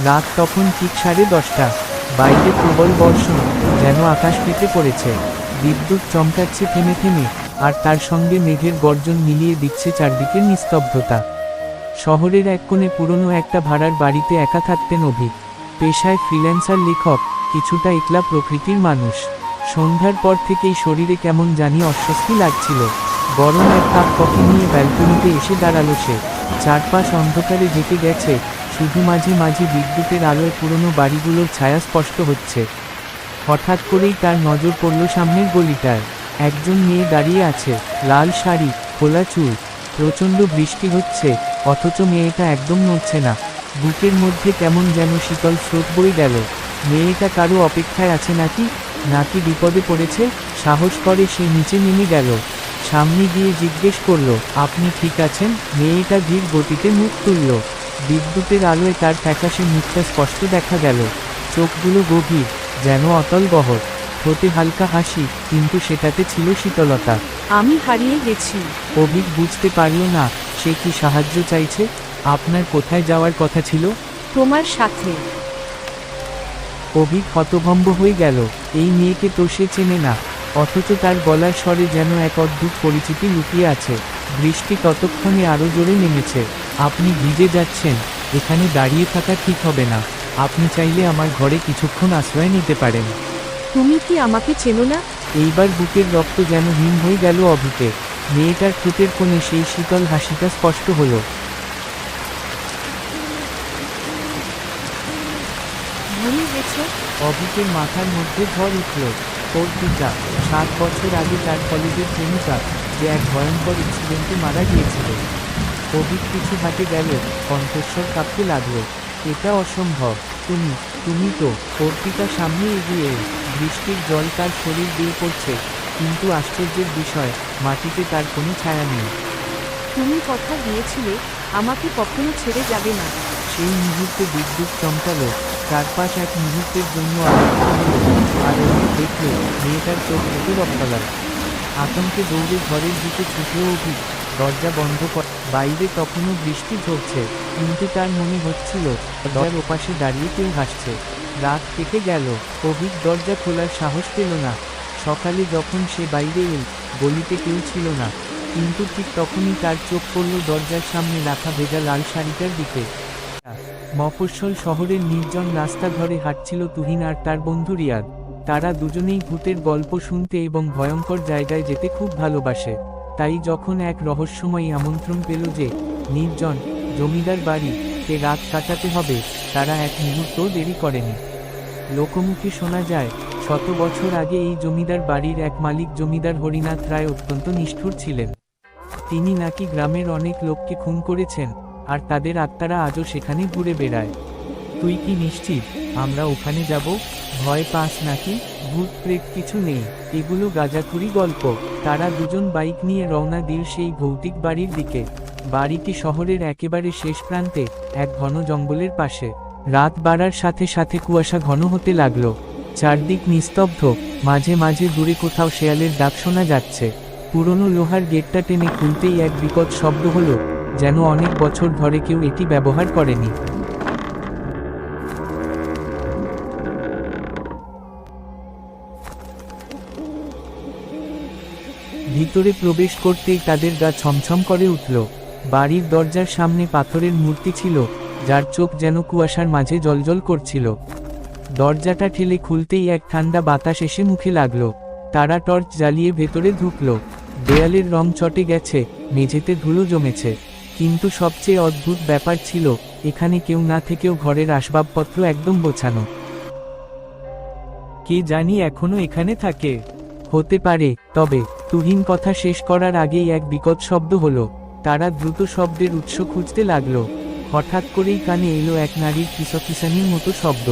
রাত তখন ঠিক 10:30। বাইরে প্রবল বর্ষণ, যেন আকাশ ফেটে পড়েছে। বিদ্যুৎ চমকাচ্ছে থেমে থেমে, আর তার সঙ্গে মেঘের গর্জন মিলিয়ে দিচ্ছে চারদিকের নিস্তব্ধতা। শহরের এক কোণে পুরনো একটা ভাড়ার বাড়িতে একা থাকতেন অভিক। পেশায় ফ্রিল্যান্সার লেখক, কিছুটা একলা প্রকৃতির মানুষ। সন্ধ্যার পর থেকেই শরীরে কেমন জানি অস্বস্তি লাগছিল। গরম এক কাপ কফি নিয়ে ব্যালকনিতে এসে দাঁড়ালো সে। চারপাশ অন্ধকারে ঢেকে গেছে, শুধু মাঝে মাঝে বিদ্যুতের আলোয় পুরনো বাড়িগুলোর ছায়া স্পষ্ট হচ্ছে। হঠাৎ করেই তার নজর পড়ল সামনের গলিটায়। একজন মেয়ে দাঁড়িয়ে আছে, লাল শাড়ি, খোলা চুল। প্রচণ্ড বৃষ্টি হচ্ছে, অথচ মেয়েটা একদম নড়ছে না। বুকের মধ্যে কেমন যেন শীতল স্রোত বয়ে গেল। মেয়েটা কারো অপেক্ষায় আছে নাকি বিপদে পড়েছে? সাহস করে সে নিচে নেমে গেল। সামনে গিয়ে জিজ্ঞেস করল, আপনি ঠিক আছেন? মেয়েটা ধীর গতিতে মুখ তুলল। বিদ্যুতের আলোয় তার ফ্যাকাশে মুখটা স্পষ্ট দেখা গেল। চোখগুলো গভীর, যেন অতল গহর। ঠোঁটে হালকা হাসি, কিন্তু সেটাতে ছিল শীতলতা। আমি হারিয়ে গেছি। অভিক বুঝতে পারল না সে কি সাহায্য চাইছে। আপনার কোথায় যাওয়ার কথা ছিল? তোমার সাথে। অভিক হতভম্ব হয়ে গেল। এই মেয়েকে তো সে চেনে না, অথচ তার গলার স্বরে যেন এক অদ্ভুত পরিচিতি লুকিয়ে আছে। বৃষ্টি ততক্ষণে আরও জোরে নেমেছে। আপনি ভিজে যাচ্ছেন, এখানে দাঁড়িয়ে থাকা ঠিক হবে না। আপনি চাইলে আমার ঘরে কিছুক্ষণ আশ্রয় নিতে পারেন। তুমি কি আমাকে চেনো না? এইবার বুকের রক্ত যেন হিম হয়ে গেল অভিকের। মেয়েটার ঠোঁটের কোণে সেই শীতল হাসিটা স্পষ্ট হলো। ভুলে গেছো? অভিকের মাথার মধ্যে ঝড় উঠল। ওর পিতা 7 বছর আগে তার কলেজের প্রেমিকা, যে এক ভয়ঙ্কর ইনসিডেন্টে মারা গিয়েছিল। অভিক কিছু হাতে গেল, কণ্ঠস্বর কাঁপতে লাগলো। এটা অসম্ভব। তুমি তো। অর্পিতা সামনে এগিয়ে এল। বৃষ্টির জল তার শরীর দিয়ে পড়ছে, কিন্তু আশ্চর্যের বিষয়, মাটিতে তার কোনো ছায়া নেই। তুমি কথা দিয়েছিলে আমাকে কখনো ছেড়ে যাবে না। সেই মুহূর্তে বিদ্যুৎ চমকালো, চারপাশ এক মুহূর্তের জন্য আলোকিত হলো। আর অভিক দেখল মেয়েটার চোখ থেকে রক্তালাল। আতঙ্কে দৌড়ে ঘরের দিকে ছুটল অভিক। দরজা বন্ধ কর। বাইরে তখনও বৃষ্টি ঝরছে, কিন্তু তার মনে হচ্ছিল দরজার ওপাশে দাঁড়িয়ে কেউ হাসছে। রাত কেটে গেল, অভিক দরজা খোলার সাহস পেল না। সকালে যখন সে বাইরে এল, গলিতে কেউ ছিল না, কিন্তু ঠিক তখনই তার চোখ পড়ল দরজার সামনে রাখা ভেজা লাল শাড়িটার দিকে। মফস্বল শহরের নির্জন রাস্তা ধরে হাঁটছিল তুহিন আর তার বন্ধু রিয়াদ। তারা দুজনেই ভূতের গল্প শুনতে এবং ভয়ঙ্কর জায়গায় যেতে খুব ভালোবাসে। তাই যখন এক রহস্যময়ী আমন্ত্রণ পেল যে নির্জন জমিদার বাড়িতে রাত কাটাতে হবে, তারা এক মুহূর্তও দেরি করেনি। লোকমুখে শোনা যায়, 100 বছর আগে এই জমিদার বাড়ির এক মালিক জমিদার হরিনাথ রায় অত্যন্ত নিষ্ঠুর ছিলেন। তিনি নাকি গ্রামের অনেক লোককে খুন করেছেন, আর তাদের আত্মারা আজও সেখানে ঘুরে বেড়ায়। তুই কি নিশ্চিত আমরা ওখানে যাব? ভয় পাস নাকি? ভূত প্রেত কিছু নেই, এগুলো গাঁজাখুরি গল্প। তারা দুজন বাইক নিয়ে রওনা দিল সেই ভৌতিক বাড়ির দিকে। বাড়িটি শহরের একেবারে শেষ প্রান্তে, এক ঘন জঙ্গলের পাশে। রাত বাড়ার সাথে সাথে কুয়াশা ঘন হতে লাগলো। চারদিক নিস্তব্ধ, মাঝে মাঝে দূরে কোথাও শেয়ালের ডাক শোনা যাচ্ছে। পুরনো লোহার গেটটা টেনে খুলতেই এক বিকট শব্দ হলো, যেন অনেক বছর ধরে কেউ এটি ব্যবহার করেনি। ভিতরে প্রবেশ করতেই তাদের গা ছমছম করে উঠল। বাড়ির দরজার সামনে পাথরের মূর্তি ছিল, যার চোখ যেন কুয়াশার মাঝে জ্বলজ্বল করছিল। দরজাটা ঠেলে খুলতেই এক ঠান্ডা বাতাস এসে মুখে লাগলো। তারা টর্চ জ্বালিয়ে ভেতরে ঢুকল। দেয়ালের রং চটে গেছে, মেঝেতে ধুলো জমেছে, কিন্তু সবচেয়ে অদ্ভুত ব্যাপার ছিল, এখানে কেউ না থেকেও ঘরের আসবাবপত্র একদম গোছানো। কে জানি এখনো এখানে থাকে। হতে পারে, তবে তুহিন কথা শেষ করার আগেই এক বিকট শব্দ হলো। তারা দ্রুত শব্দের উৎস খুঁজতে লাগলো। হঠাৎ করেই কানে এলো এক নারীর কিসকিসানির মতো শব্দ।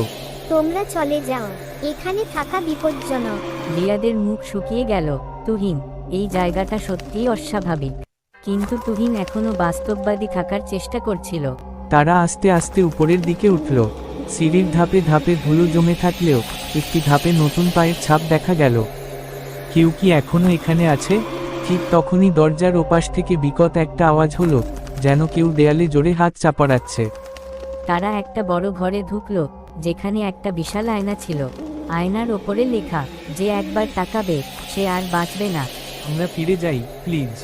তোমরা চলে যাও, এখানে থাকা বিপজ্জনক। রিয়াদের মুখ শুকিয়ে গেল। তুহিন, এই জায়গাটা সত্যিই অস্বাভাবিক। কিন্তু তুহিন এখনো বাস্তববাদী থাকার চেষ্টা করছিল। তারা আস্তে আস্তে উপরের দিকে উঠল। সিঁড়ির ধাপে ধাপে ধুলো জমে থাকলেও একটি ধাপে নতুন পায়ের ছাপ দেখা গেল। কেউ কি এখনো এখানে আছে? ঠিক তখনই দরজার ওপাশ থেকে বিকট একটা আওয়াজ হলো, যেন কেউ দেয়ালে জোরে হাত চাপড়াচ্ছে। তারা একটা বড় ঘরে ঢুকলো, যেখানে একটা বিশাল আয়না ছিল। আয়নার ওপরে লেখা, যে একবার তাকাবে সে আর বাঁচবে না। আমরা ফিরে যাই প্লিজ।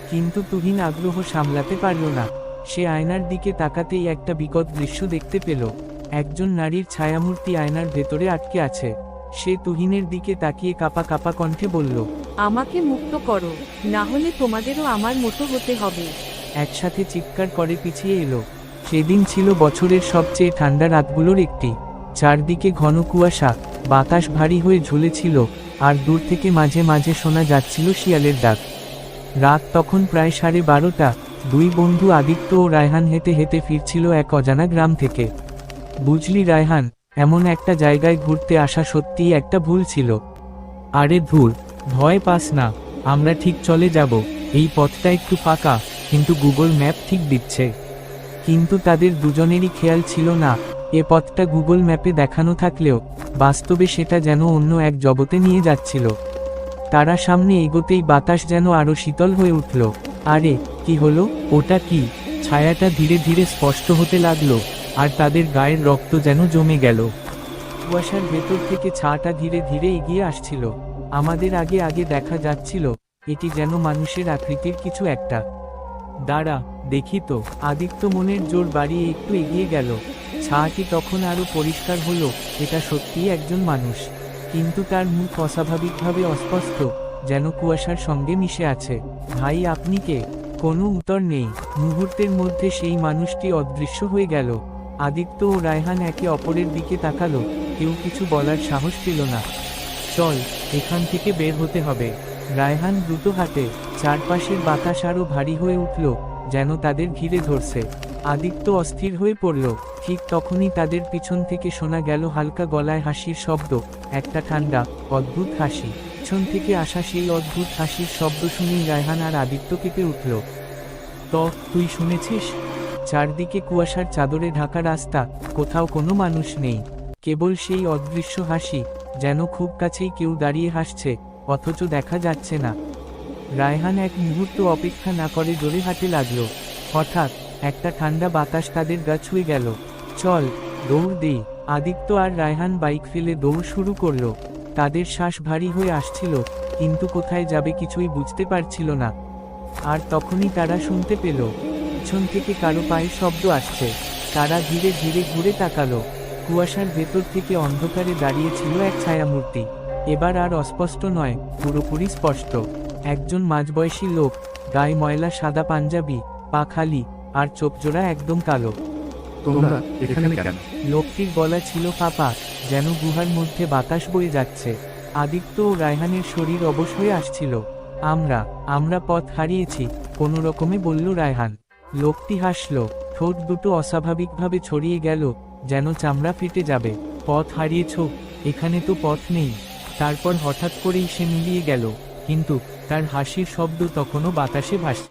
কিন্তু তুহিন আগ্রহ সামলাতে পারল না। সে আয়নার দিকে তাকাতেই একটা বিকট দৃশ্য দেখতে পেল। একজন নারীর ছায়ামূর্তি আয়নার ভেতরে আটকে আছে। সে তুহিনের দিকে তাকিয়ে কাঁপা কাঁপা কণ্ঠে বলল, আমাকে মুক্ত করো, না হলে তোমাদেরও আমার মতো হতে হবে। একসাথে চিৎকার করে পিছিয়ে এলো। সেদিন ছিল বছরের সবচেয়ে ঠান্ডা রাতগুলোর একটি। চারদিকে ঘন কুয়াশা, বাতাস ভারী হয়ে ঝুলেছিল, আর দূর থেকে মাঝে মাঝে শোনা যাচ্ছিল শিয়ালের ডাক। রাত তখন প্রায় 12:30। দুই বন্ধু আদিত্য ও রায়হান হেঁটে হেঁটে ফিরছিল এক অজানা গ্রাম থেকে। বুঝলি রায়হান, এমন একটা জায়গায় ঘুরতে আসা সত্যিই একটা ভুল ছিল। আরে ধুর, ভয় পাস না, আমরা ঠিক চলে যাব। এই পথটা একটু ফাঁকা, কিন্তু গুগল ম্যাপ ঠিক দিচ্ছে। কিন্তু তাদের দুজনেরই খেয়াল ছিল না, এ পথটা গুগল ম্যাপে দেখানো থাকলেও বাস্তবে সেটা যেন অন্য এক জগতে নিয়ে যাচ্ছিল। তারা সামনে এগোতেই বাতাস যেন আরো শীতল হয়ে উঠল। আরে কি হলো? ওটা কি? ছায়াটা ধীরে ধীরে স্পষ্ট হতে লাগলো, আর তাদের গায়ের রক্ত যেন জমে গেল। কুয়াশার ভেতর থেকে ছায়াটা ধীরে ধীরে এগিয়ে আসছিল। আমাদের আগে আগে দেখা যাচ্ছিল এটি যেন মানুষের আকৃতির কিছু একটা। দাঁড়া, দেখি তো। আদিত্য মনের জোর বাড়িয়ে একটু এগিয়ে গেল। ছায়াটি তখন আরো পরিষ্কার হলো। এটা সত্যিই একজন মানুষ, কিন্তু তার মুখ অস্বাভাবিকভাবে অস্পষ্ট, যেন কুয়াশার সঙ্গে মিশে আছে। ভাই, আপনি কে? কোনো উত্তর নেই। মুহূর্তের মধ্যে সেই মানুষটি অদৃশ্য হয়ে গেল। আদিত্য ও রায়হান একে অপরের দিকে তাকালো, কেউ কিছু বলার সাহস পেল না। চল, এখান থেকে বের হতে হবে। রায়হান দ্রুত হাঁটে। চারপাশের বাতাস আরো ভারী হয়ে উঠল, যেন তাদের ঘিরে ধরছে। আদিত্য অস্থির হয়ে পড়ল। ঠিক তখনই তাদের পিছন থেকে শোনা গেল হালকা গলায় হাসির শব্দ, একটা ঠান্ডা, অদ্ভুত হাসি। পিছন থেকে আসা সেই অদ্ভুত হাসির শব্দ শুনেই রায়হান আর আদিত্য কেঁপে উঠল। তো তুই শুনেছিস? চারদিকে কুয়াশার চাদরে ঢাকা রাস্তা, কোথাও কোনো মানুষ নেই, কেবল সেই অদৃশ্য হাসি, যেন খুব কাছেই কেউ দাঁড়িয়ে হাসছে, অথচ দেখা যাচ্ছে না। রায়হান এক মুহূর্ত অপেক্ষা না করে জোরে হাঁটতে লাগলো। হঠাৎ একটা ঠান্ডা বাতাস তাদের গা ছুঁয়ে গেল। চল, দৌড় দেই। আদিত্য আর রায়হান বাইক ফেলে দৌড় শুরু করলো। তাদের শ্বাস ভারী হয়ে আসছিল, কিন্তু কোথায় যাবে কিছুই বুঝতে পারছিল না। আর তখনই তারা শুনতে পেল পিছন থেকে কারো পায়ের শব্দ আসছে। তারা ধীরে ধীরে ঘুরে তাকালো। কুয়াশার ভেতর থেকে অন্ধকারে দাঁড়িয়েছিল এক ছায়ামূর্তি। এবার আর অস্পষ্ট নয়, পুরোপুরি স্পষ্ট। একজন মাঝবয়সী লোক, গায়ে ময়লা সাদা পাঞ্জাবি, পা খালি, আর চোখজোড়া একদম কালো। তোমরা এখানে কেন? লোকটির গলা ছিল ফাঁপা, যেন গুহার মধ্যে বাতাস বয়ে যাচ্ছে। আদিত্য ও রায়হানের শরীর অবশ হয়ে আসছিল। আমরা পথ হারিয়েছি, কোনো রকমে বলল রায়হান। লোকটি হাসল, ঠোঁট দুটো অস্বাভাবিকভাবে ছড়িয়ে গেল, যেন চামড়া ফেটে যাবে। পথ হারিয়েছ? এখানে তো পথ নেই। তারপর হঠাৎ করেই সে মিলিয়ে গেল, কিন্তু তার হাসির শব্দ তখনও বাতাসে ভাসছে।